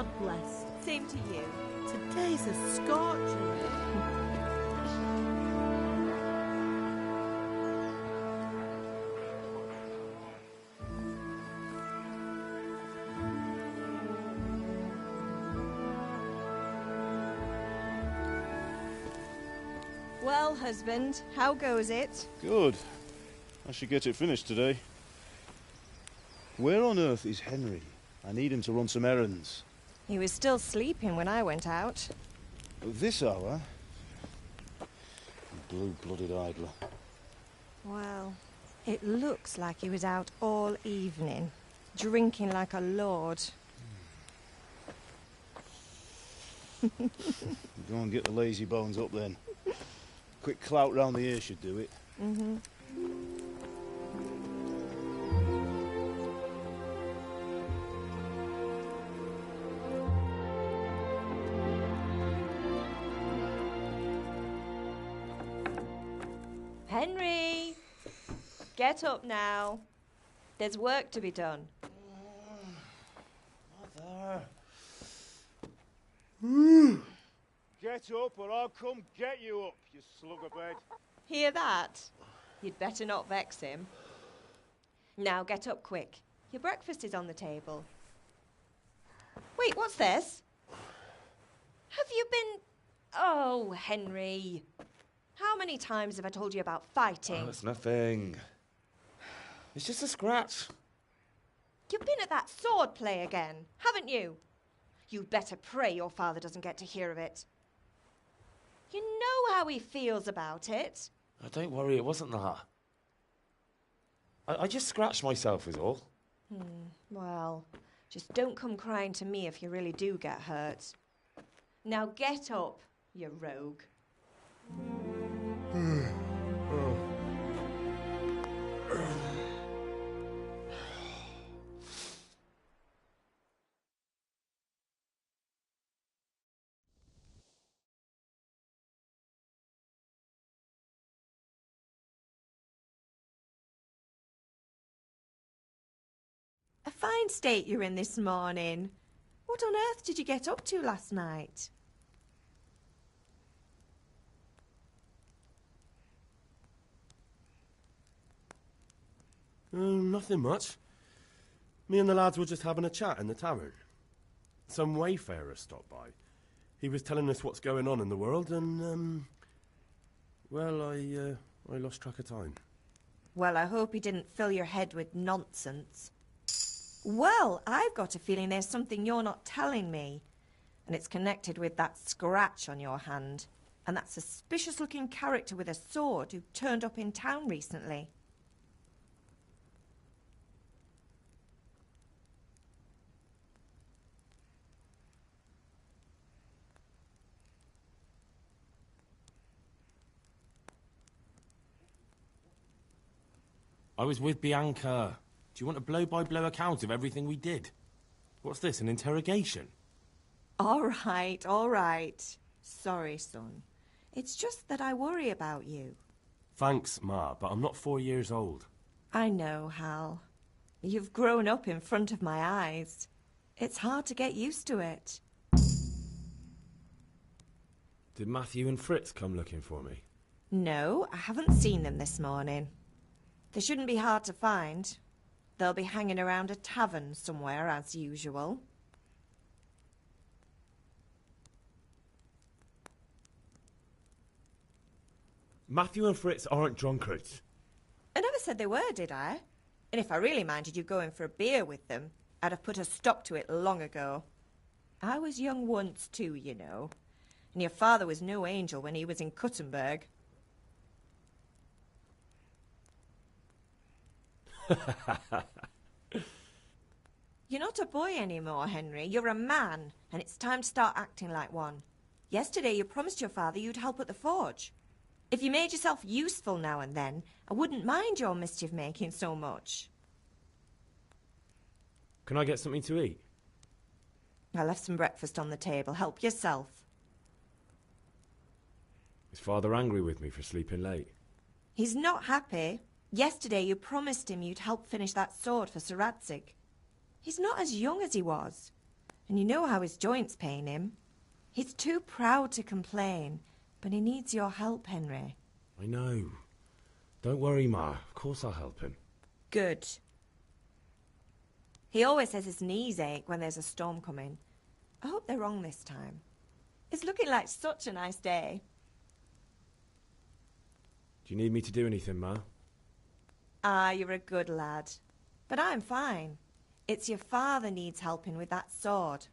God bless. Same to you. Today's a scorcher. Well, husband, how goes it? Good. I should get it finished today. Where on earth is Henry? I need him to run some errands. He was still sleeping when I went out. At this hour? Blue-blooded idler. Well, it looks like he was out all evening, drinking like a lord. Go and get the lazy bones up then. Quick clout round the ear should do it. Mm-hmm. Henry! Get up now. There's work to be done. Mother! Get up or I'll come get you up, you slugabed. Hear that? You'd better not vex him. Now get up quick. Your breakfast is on the table. Wait, what's this? Have you been... Oh, Henry. How many times have I told you about fighting? Oh, it's nothing. It's just a scratch. You've been at that sword play again, haven't you? You'd better pray your father doesn't get to hear of it. You know how he feels about it. Oh, don't worry, it wasn't that. I just scratched myself is all. Well, just don't come crying to me if you really do get hurt. Now get up, you rogue. A fine state you're in this morning. What on earth did you get up to last night? Nothing much. Me and the lads were just having a chat in the tavern. Some wayfarer stopped by. He was telling us what's going on in the world and, well, I lost track of time. Well, I hope he didn't fill your head with nonsense. Well, I've got a feeling there's something you're not telling me. And it's connected with that scratch on your hand. And that suspicious-looking character with a sword who turned up in town recently. I was with Bianca. Do you want a blow-by-blow account of everything we did? What's this, an interrogation? All right. Sorry, son. It's just that I worry about you. Thanks, Ma, but I'm not 4 years old. I know, Hal. You've grown up in front of my eyes. It's hard to get used to it. Did Matthew and Fritz come looking for me? No, I haven't seen them this morning. They shouldn't be hard to find. They'll be hanging around a tavern somewhere, as usual. Matthew and Fritz aren't drunkards. I never said they were, did I? And if I really minded you going for a beer with them, I'd have put a stop to it long ago. I was young once too, you know. And your father was no angel when he was in Kuttenberg. You're not a boy anymore, Henry. You're a man, and it's time to start acting like one. Yesterday you promised your father you'd help at the forge. If you made yourself useful now and then, I wouldn't mind your mischief-making so much. Can I get something to eat? I left some breakfast on the table. Help yourself. Is Father angry with me for sleeping late? He's not happy. Yesterday you promised him you'd help finish that sword for Sir Radzig. He's not as young as he was. And you know how his joint's pain him. He's too proud to complain, but he needs your help, Henry. I know. Don't worry, Ma. Of course I'll help him. Good. He always says his knees ache when there's a storm coming. I hope they're wrong this time. It's looking like such a nice day. Do you need me to do anything, Ma? Ah, you're a good lad. But I'm fine. It's your father needs helping with that sword.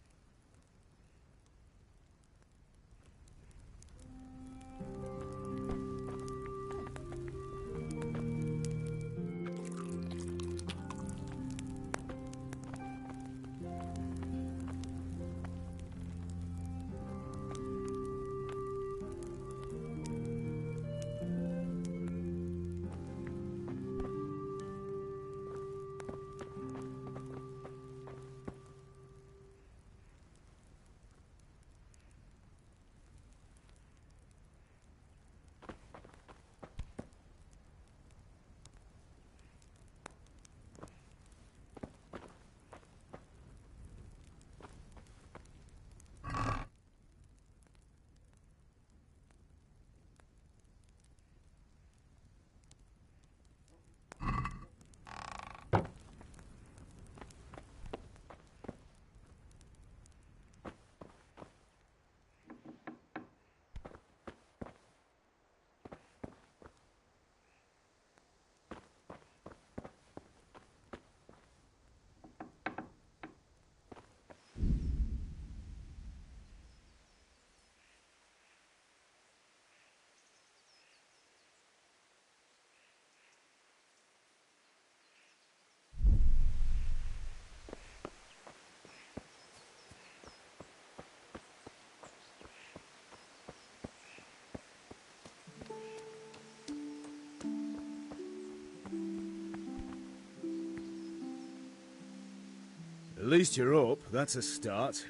At least you're up, that's a start.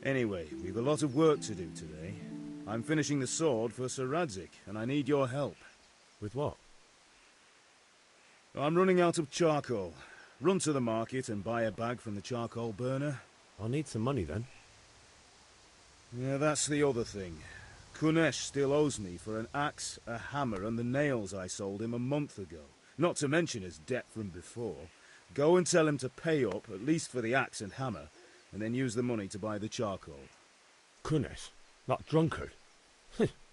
Anyway, we've a lot of work to do today. I'm finishing the sword for Sir Radzig, and I need your help. With what? I'm running out of charcoal. Run to the market and buy a bag from the charcoal burner. I'll need some money then. Yeah, that's the other thing. Kunesh still owes me for an axe, a hammer, and the nails I sold him a month ago. Not to mention his debt from before. Go and tell him to pay up, at least for the axe and hammer, and then use the money to buy the charcoal. Kunesh? That drunkard?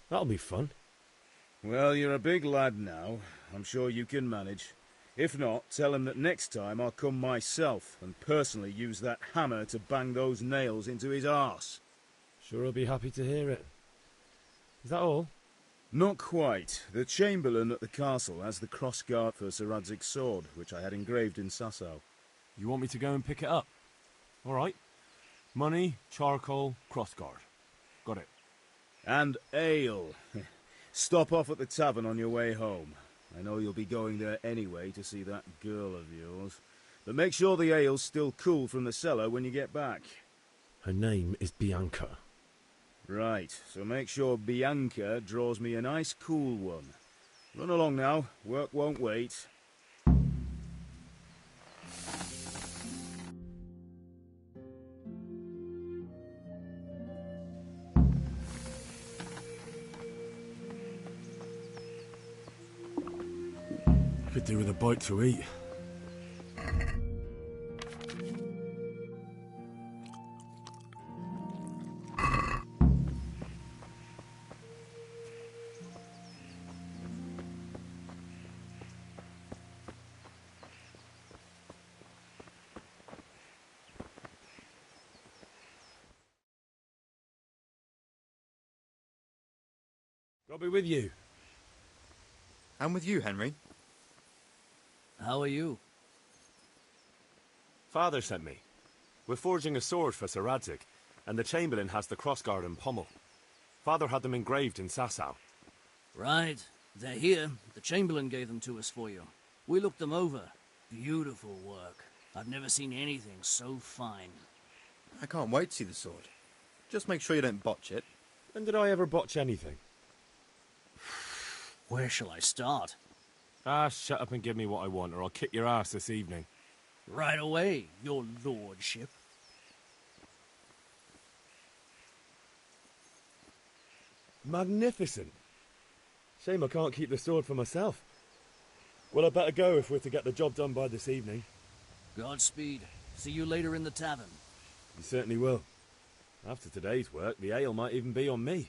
That'll be fun. Well, you're a big lad now. I'm sure you can manage. If not, tell him that next time I'll come myself and personally use that hammer to bang those nails into his arse. Sure he'll be happy to hear it. Is that all? Not quite. The Chamberlain at the castle has the crossguard for Sir Radzig's sword, which I had engraved in Sasau. You want me to go and pick it up? All right. Money, charcoal, crossguard. Got it. And ale. Stop off at the tavern on your way home. I know you'll be going there anyway to see that girl of yours. But make sure the ale's still cool from the cellar when you get back. Her name is Bianca. Right, so make sure Bianca draws me a nice cool one. Run along now, work won't wait. Could do with a bite to eat. I'll be with you. I'm with you, Henry. How are you? Father sent me. We're forging a sword for Sir Radzig, and the Chamberlain has the crossguard and pommel. Father had them engraved in Sasau. Right. They're here. The Chamberlain gave them to us for you. We looked them over. Beautiful work. I've never seen anything so fine. I can't wait to see the sword. Just make sure you don't botch it. When did I ever botch anything? Where shall I start? Shut up and give me what I want, or I'll kick your ass this evening. Right away, your lordship. Magnificent. Shame I can't keep the sword for myself. Well, I'd better go if we're to get the job done by this evening. Godspeed. See you later in the tavern. You certainly will. After today's work, the ale might even be on me.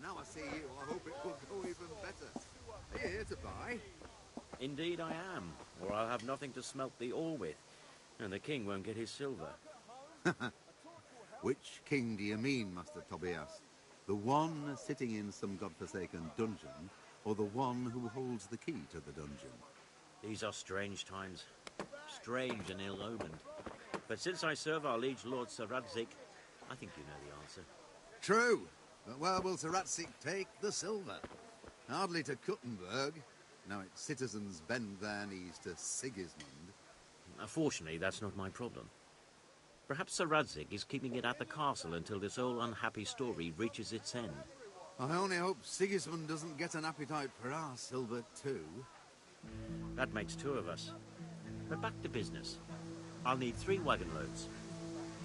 Now I see you, I hope it will go even better. Are you here to buy? Indeed I am, or I'll have nothing to smelt the ore with, and the king won't get his silver. Which king do you mean, Master Tobias? The one sitting in some godforsaken dungeon, or the one who holds the key to the dungeon? These are strange times, strange and ill-omened. But since I serve our liege lord Sir Radzik, I think you know the answer. True, but where will Sir Ratzik take the silver? Hardly to Kuttenberg. Now its citizens bend their knees to Sigismund. Fortunately, that's not my problem. Perhaps Sir Radzik is keeping it at the castle until this whole unhappy story reaches its end. I only hope Sigismund doesn't get an appetite for our silver too. That makes two of us. But back to business. I'll need 3 wagon loads.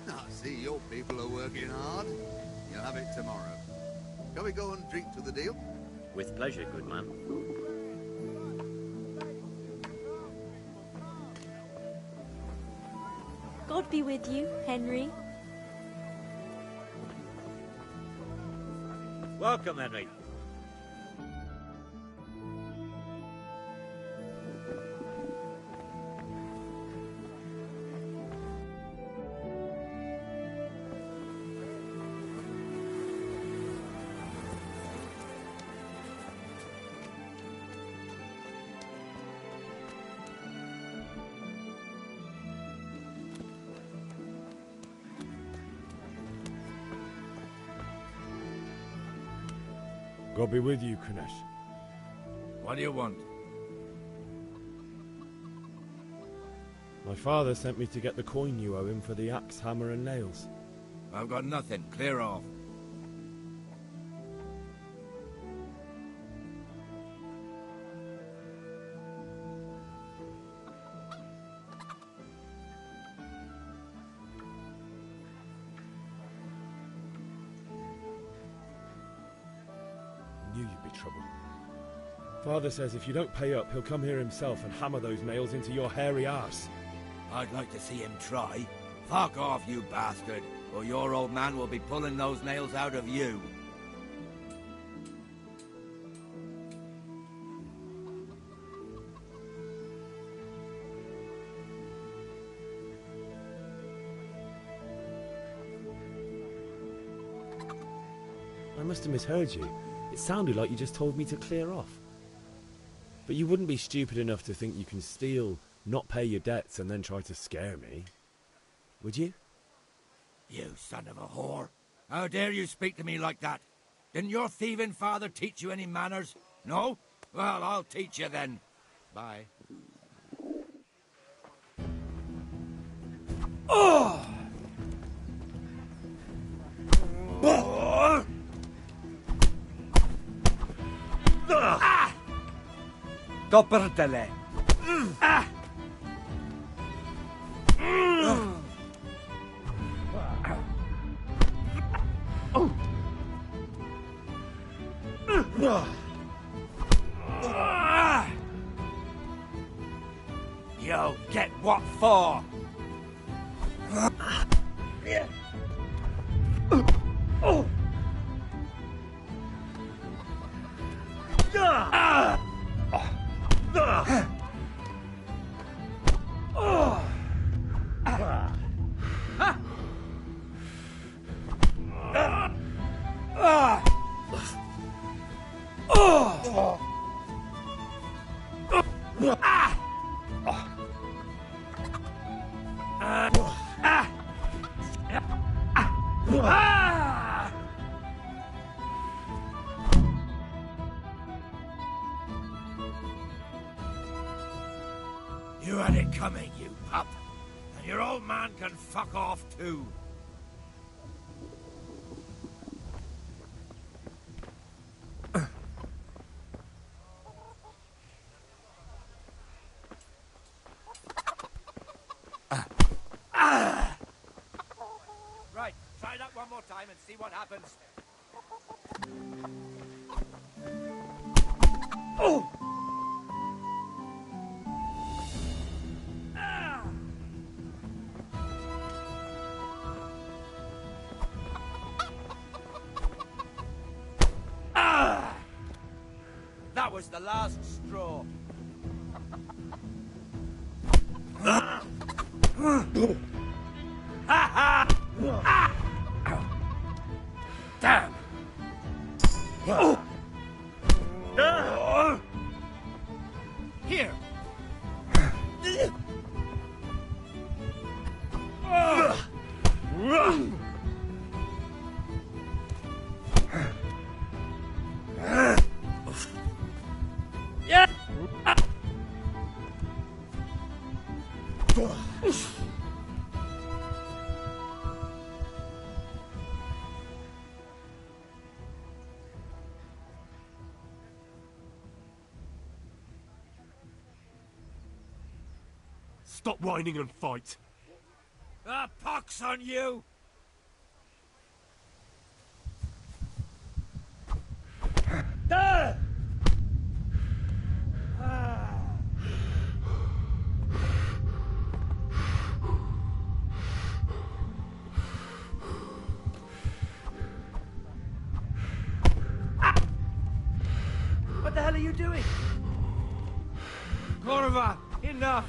I see your people are working hard. You'll have it tomorrow. Shall we go and drink to the deal? With pleasure, good man. God be with you, Henry. Welcome, Henry. God be with you, Kunesh. What do you want? My father sent me to get the coin you owe him for the axe, hammer and nails. I've got nothing. Clear off. Knew you'd be trouble. Father says if you don't pay up, he'll come here himself and hammer those nails into your hairy arse. I'd like to see him try. Fuck off, you bastard, or your old man will be pulling those nails out of you. I must have misheard you. It sounded like you just told me to clear off. But you wouldn't be stupid enough to think you can steal, not pay your debts, and then try to scare me. Would you? You son of a whore. How dare you speak to me like that? Didn't your thieving father teach you any manners? No? Well, I'll teach you then. Bye. Oh! Doppeltele. You'll get what for? You had it coming, you pup. And your old man can fuck off too. Right, try that one more time and see what happens. Oh! That was the last straw. Damn! Here! Stop whining and fight. Ah, pox on you! What the hell are you doing? Corva, enough!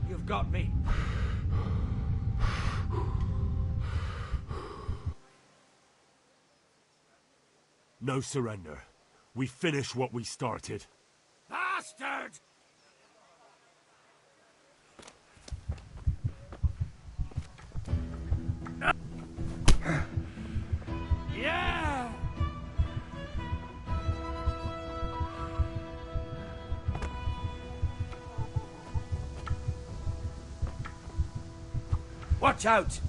You've got me. No surrender. We finish what we started. Bastard! Yeah! Watch out!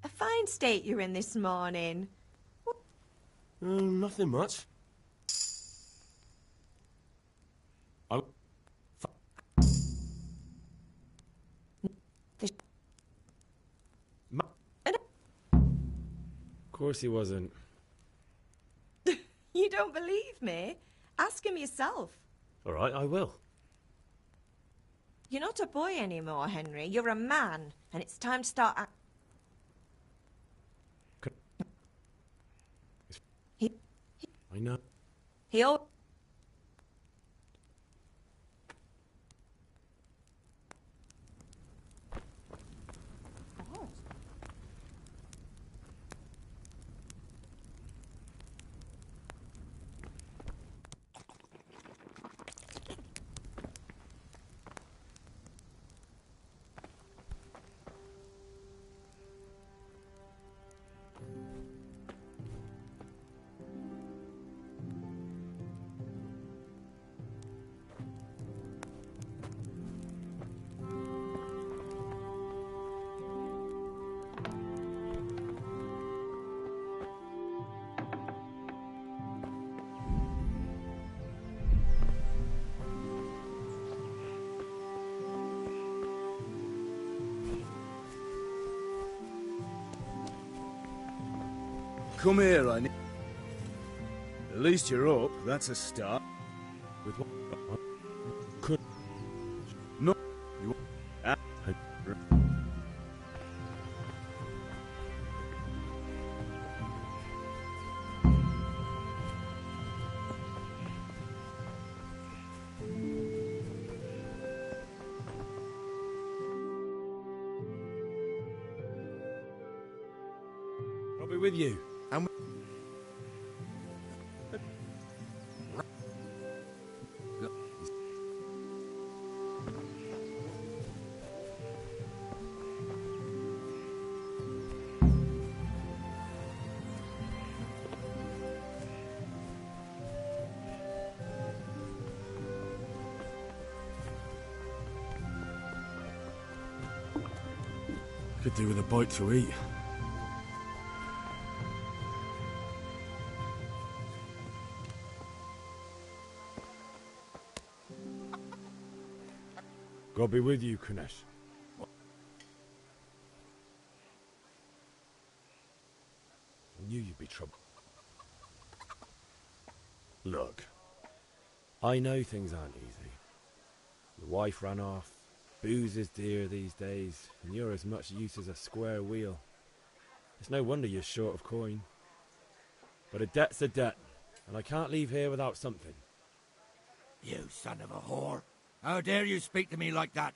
A fine state you're in this morning. Nothing much. I... course he wasn't. You don't believe me? Ask him yourself. All right, I will. You're not a boy anymore, Henry. You're a man, and it's time to start I know. He al- Come here, I need... At least you're up, that's a start. With what? Could... No, you... I'll be with you. And Could do with a bite to eat. God be with you, Kunesh. I knew you'd be trouble. Look, I know things aren't easy. The wife ran off, booze is dear these days, and you're as much use as a square wheel. It's no wonder you're short of coin. But a debt's a debt, and I can't leave here without something. You son of a whore. How dare you speak to me like that?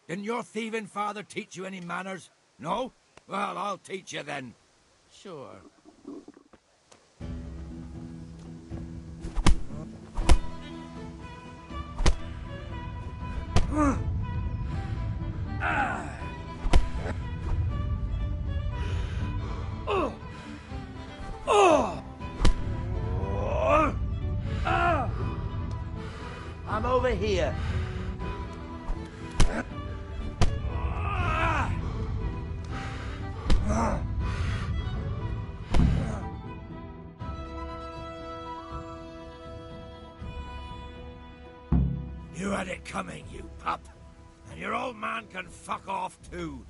Didn't your thieving father teach you any manners? No? Well, I'll teach you then. Sure. I'm over here. You had it coming, you pup. And your old man can fuck off too.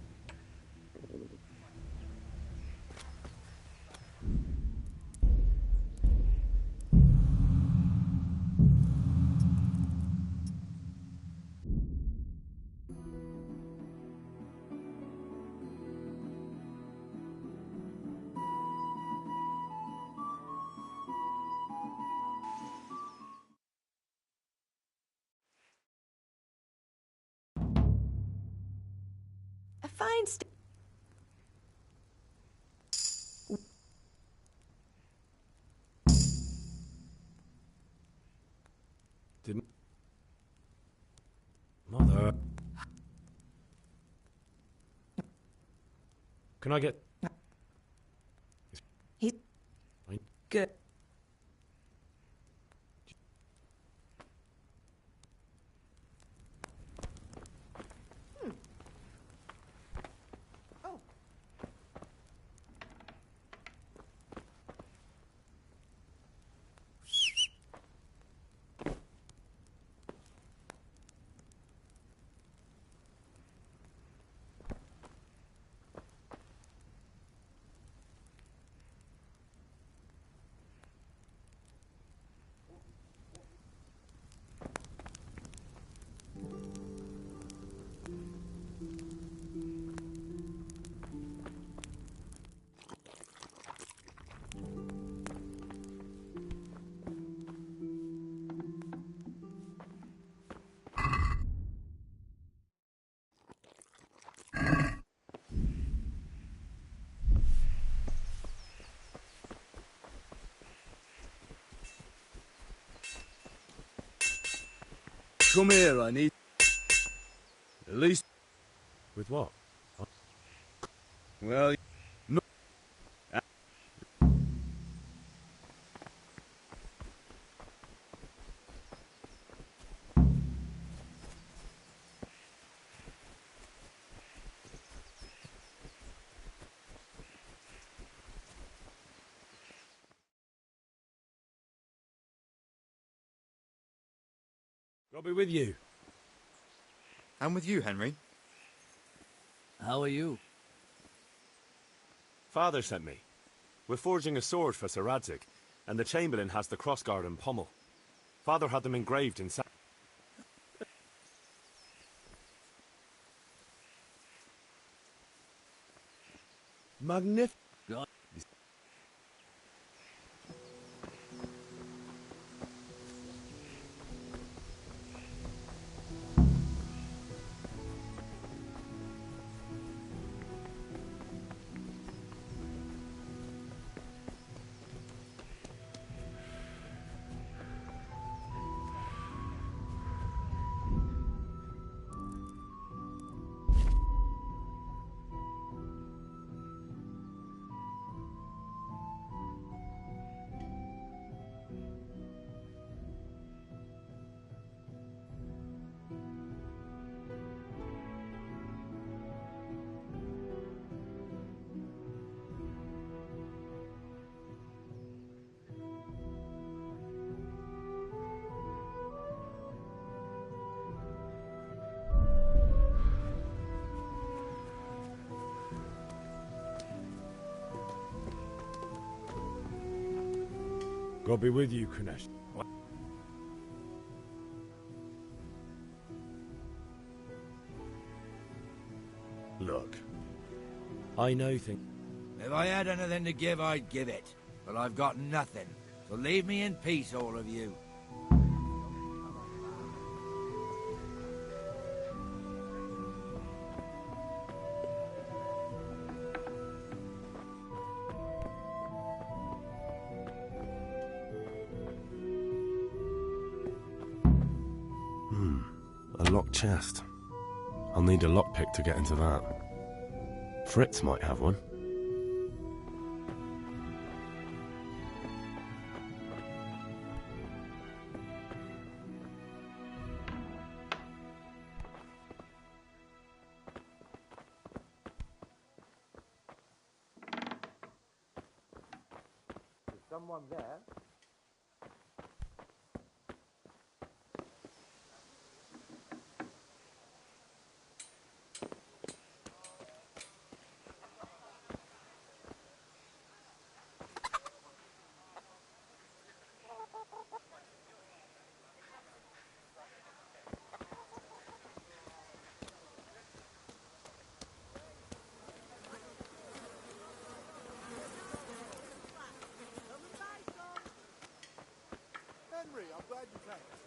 a fine Didn't... Mother... Can I get... He's I... good. Oh. come here, I need... At least... With what? Well, no... God be with you. And with you, Henry. How are you? Father sent me. We're forging a sword for Sir Radzig, and the Chamberlain has the crossguard and pommel. Father had them engraved in... Magnificent. God be with you, Kunesh. Look, I know things. If I had anything to give, I'd give it. But I've got nothing. So leave me in peace, all of you. A locked chest. I'll need a lockpick to get into that. Fritz might have one. Is someone there? Henry, I'm glad you came.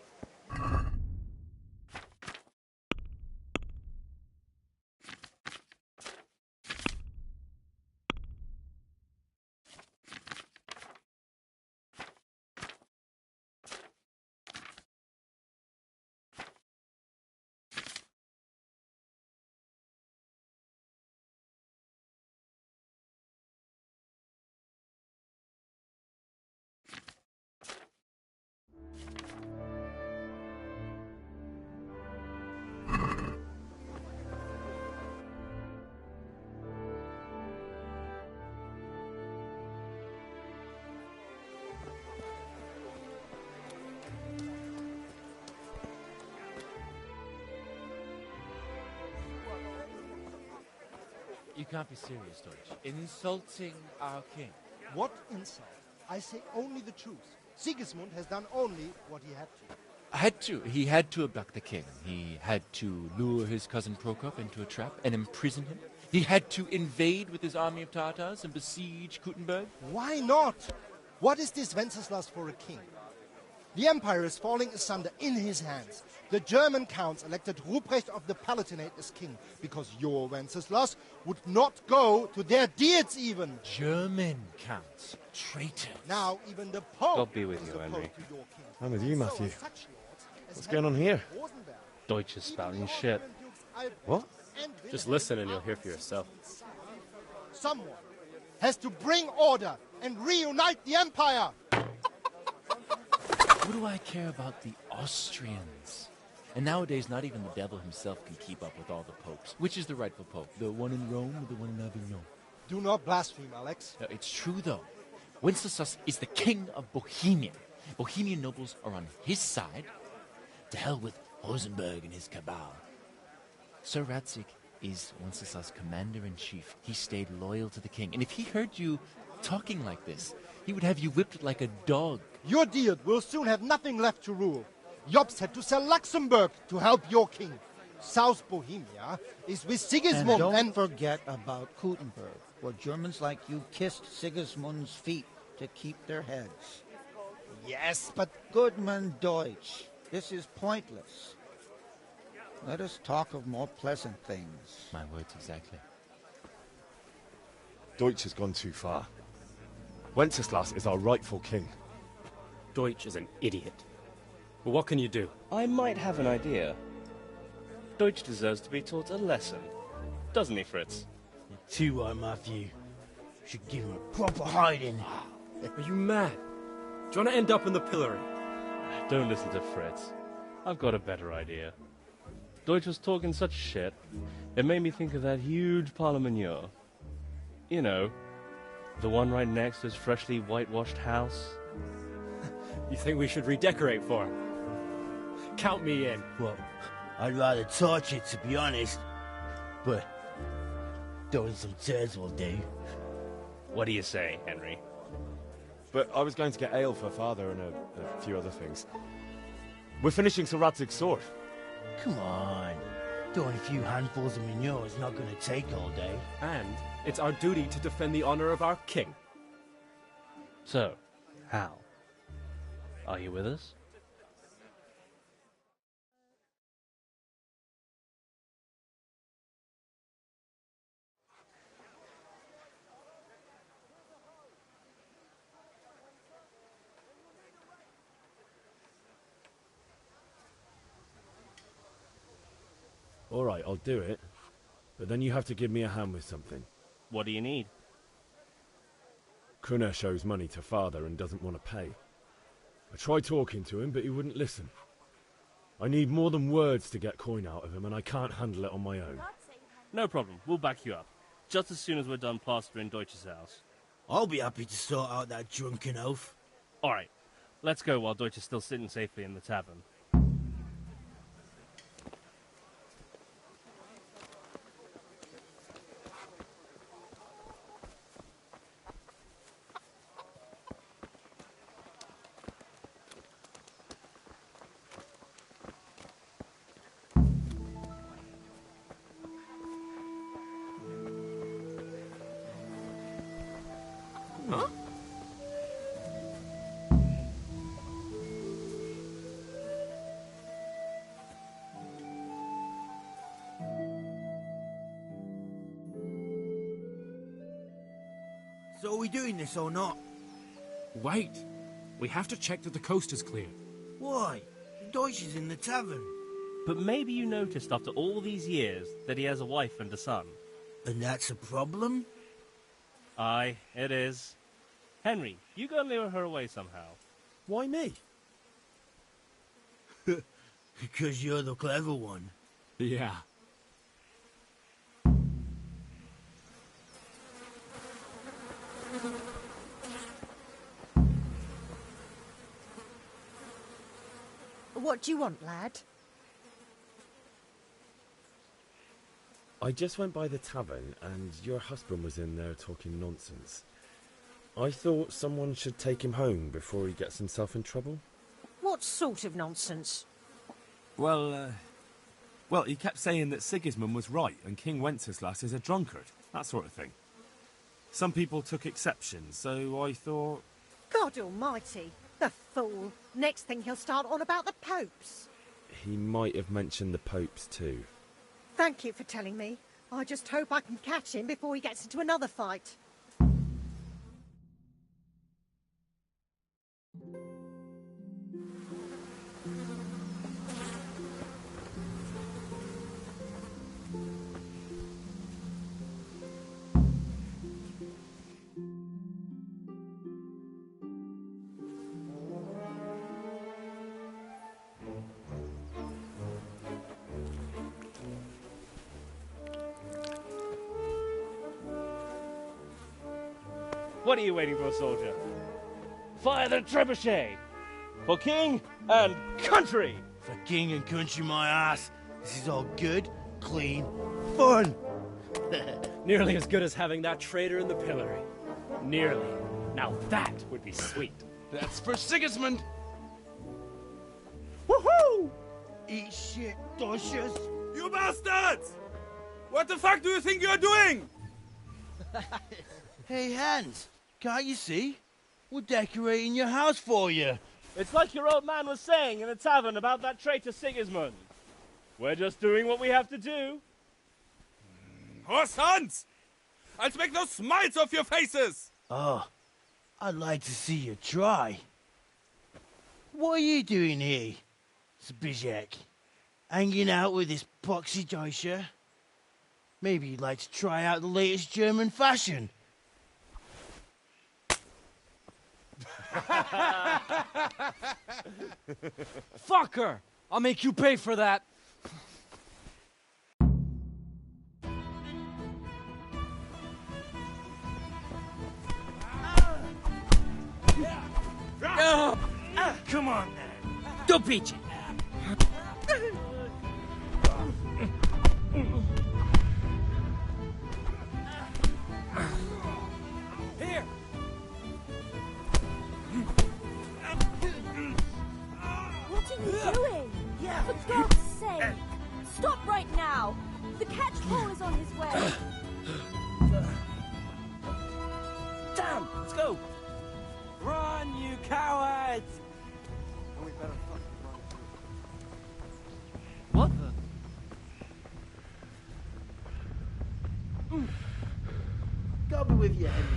You can't be serious, Deutsch. Insulting our king. What insult? I say only the truth. Sigismund has done only what he had to. Had to. He had to abduct the king. He had to lure his cousin Prokop into a trap and imprison him. He had to invade with his army of Tatars and besiege Kuttenberg. Why not? What is this Wenceslas for a king? The empire is falling asunder in his hands. The German counts elected Ruprecht of the Palatinate as king because your Wenceslas would not go to their deeds even. German counts. Traitors. Now even the Pope God be with is you, opposed Henry. to your king. I'm with you, So Matthew. such lords as What's going on here? Henry Deutsch is spouting shit. What? Just listen and you'll hear for yourself. Someone has to bring order and reunite the Empire! What do I care about the Austrians? And nowadays, not even the devil himself can keep up with all the popes. Which is the rightful pope? The one in Rome or the one in Avignon? Do not blaspheme, Alex. No, it's true, though. Wenceslas is the king of Bohemia. Bohemian nobles are on his side. To hell with Rosenberg and his cabal. Sir Radzik is Wenceslas' commander-in-chief. He stayed loyal to the king. And if he heard you talking like this, he would have you whipped like a dog. Your dear will soon have nothing left to rule. Jobst had to sell Luxembourg to help your king. South Bohemia is with Sigismund And don't forget about Kuttenberg, where Germans like you kissed Sigismund's feet to keep their heads. Yes, but... Goodman Deutsch, this is pointless. Let us talk of more pleasant things. My words exactly. Deutsch has gone too far. Wenceslas is our rightful king. Deutsch is an idiot. But what can you do? I might have an idea. Deutsch deserves to be taught a lesson. Doesn't he, Fritz? You're too high, Matthew. Should give him a proper hiding. Are you mad? Do you want to end up in the pillory? Don't listen to Fritz. I've got a better idea. Deutsch was talking such shit, it made me think of that huge parliament. You know, the one right next to his freshly whitewashed house. You think we should redecorate for him? Count me in. Well, I'd rather torch it, to be honest. But throwing some turds will do. What do you say, Henry? But I was going to get ale for Father and a few other things. We're finishing Sir Radzig's sword. Come on. Throwing a few handfuls of manure is not going to take all day. And it's our duty to defend the honor of our king. So, Hal, are you with us? All right, I'll do it. But then you have to give me a hand with something. What do you need? Kunesh owes money to Father and doesn't want to pay. I tried talking to him, but he wouldn't listen. I need more than words to get coin out of him, and I can't handle it on my own. No problem. We'll back you up. Just as soon as we're done plastering Deutsch's house. I'll be happy to sort out that drunken oaf. All right. Let's go while Deutsch is still sitting safely in the tavern. Huh? So are we doing this or not? Wait. We have to check that the coast is clear. Why? Deutsch is in the tavern. But maybe you noticed after all these years that he has a wife and a son. And that's a problem? Aye, it is. Henry, you go and lure her away somehow. Why me? Because you're the clever one. Yeah. What do you want, lad? I just went by the tavern, and your husband was in there talking nonsense. I thought someone should take him home before he gets himself in trouble. What sort of nonsense? Well, he kept saying that Sigismund was right and King Wenceslas is a drunkard, that sort of thing. Some people took exception, so I thought... God almighty, the fool. Next thing he'll start on about the popes. He might have mentioned the popes too. Thank you for telling me. I just hope I can catch him before he gets into another fight. What are you waiting for, soldier? Fire the trebuchet! For king and country! For king and country, my ass. This is all good, clean, fun. Nearly as good as having that traitor in the pillory. Nearly. Now that would be sweet. That's for Sigismund. Woohoo! Eat shit, doshes. You bastards! What the fuck do you think you're doing? Hey, Hans, can't you see? We're decorating your house for you. It's like your old man was saying in the tavern about that traitor Sigismund. We're just doing what we have to do. Horse Hans! I'll make those smiles off your faces! Oh, I'd like to see you try. What are you doing here, Zbigniew? Hanging out with this poxy Deutscher? Maybe you'd like to try out the latest German fashion. Fucker! I'll make you pay for that. Come on now. Don't beat it. Here! What are you doing? For God's sake! Stop right now! The catch pole is on his way! Damn! Let's go! Run, you cowards! And we better fucking run too. What the? God be with you, Henry.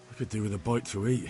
I could do with a bite to eat.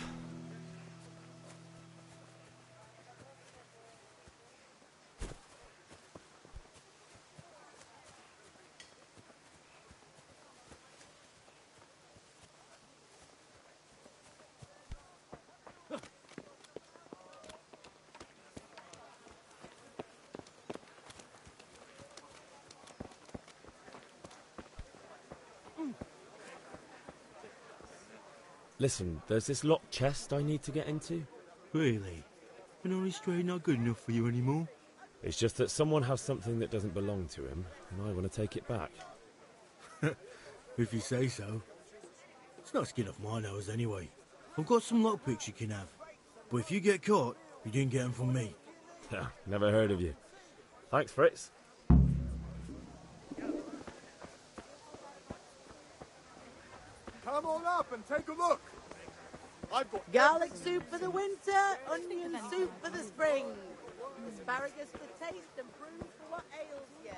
Listen, there's this locked chest I need to get into. Really? And only straight not good enough for you anymore? It's just that someone has something that doesn't belong to him, and I want to take it back. If you say so. It's not skin off my nose anyway. I've got some lockpicks you can have. But if you get caught, you didn't get them from me. Never heard of you. Thanks, Fritz. Come on up and take a look. I've got garlic soup for the winter, onion soup for the spring, asparagus for taste and prunes for what ails you.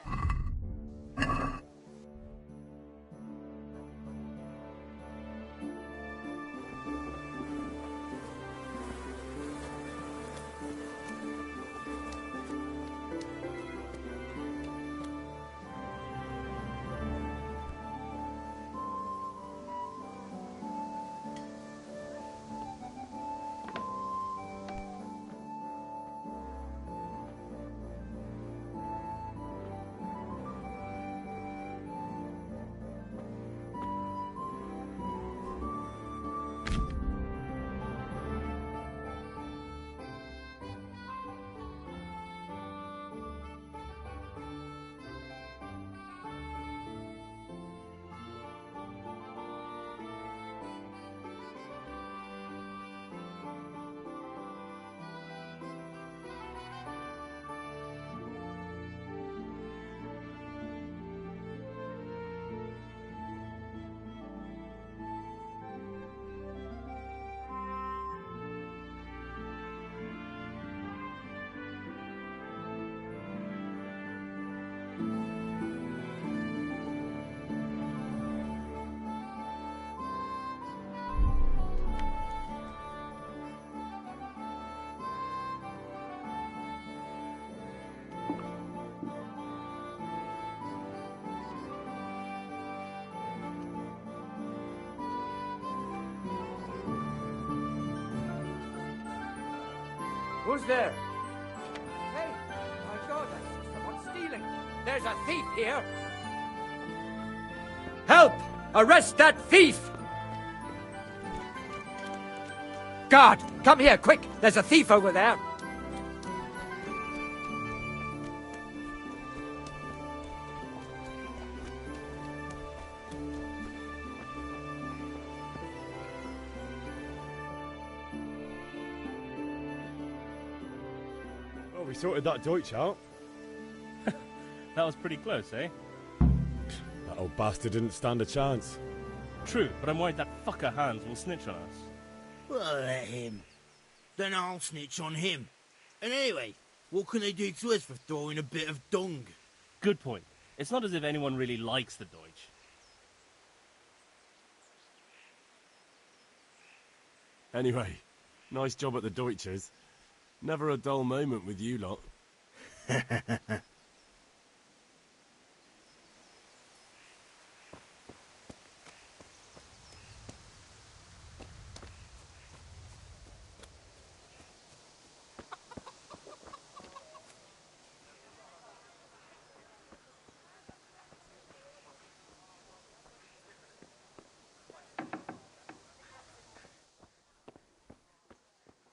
Who's there? Hey, my God, I see someone stealing. There's a thief here. Help! Arrest that thief! Guard, come here, quick! There's a thief over there! Well, we sorted that Deutsch out. That was pretty close, eh? That old bastard didn't stand a chance. True, but I'm worried that fucker Hans will snitch on us. Well, let him. Then I'll snitch on him. And anyway, what can they do to us for throwing a bit of dung? Good point. It's not as if anyone really likes the Deutsch. Anyway, nice job at the Deutsches. Never a dull moment with you lot.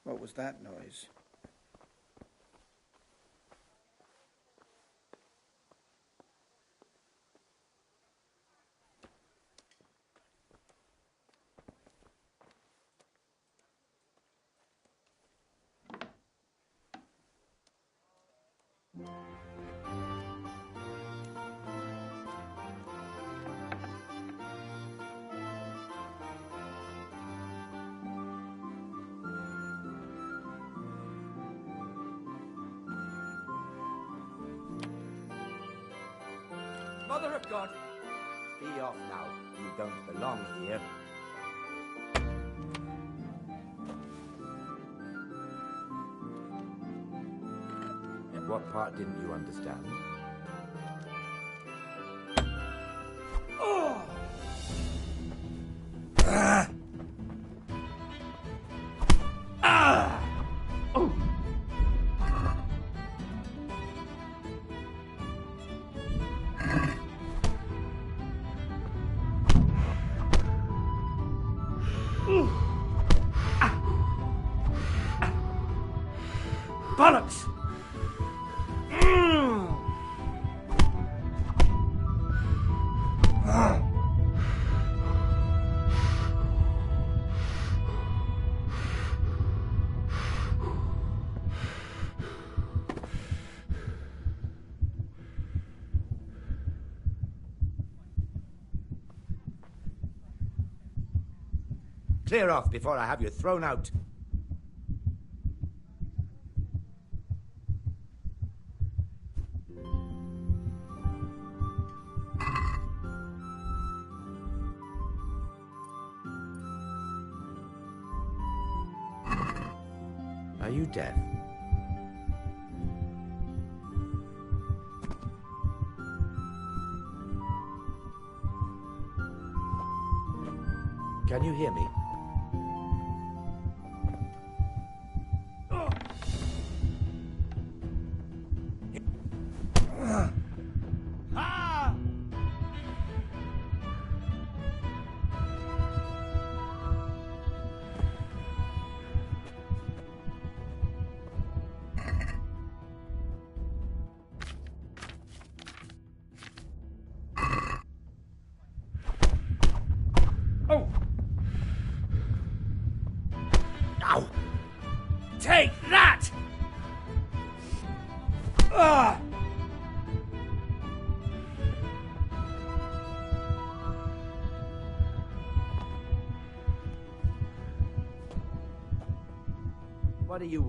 What was that noise? Mother of God! Be off now. You don't belong here. What part didn't you understand? Oh! Ah! Ah! Oh! Bollocks! Clear off before I have you thrown out. Are you deaf? Can you hear me? Take that! What do you want?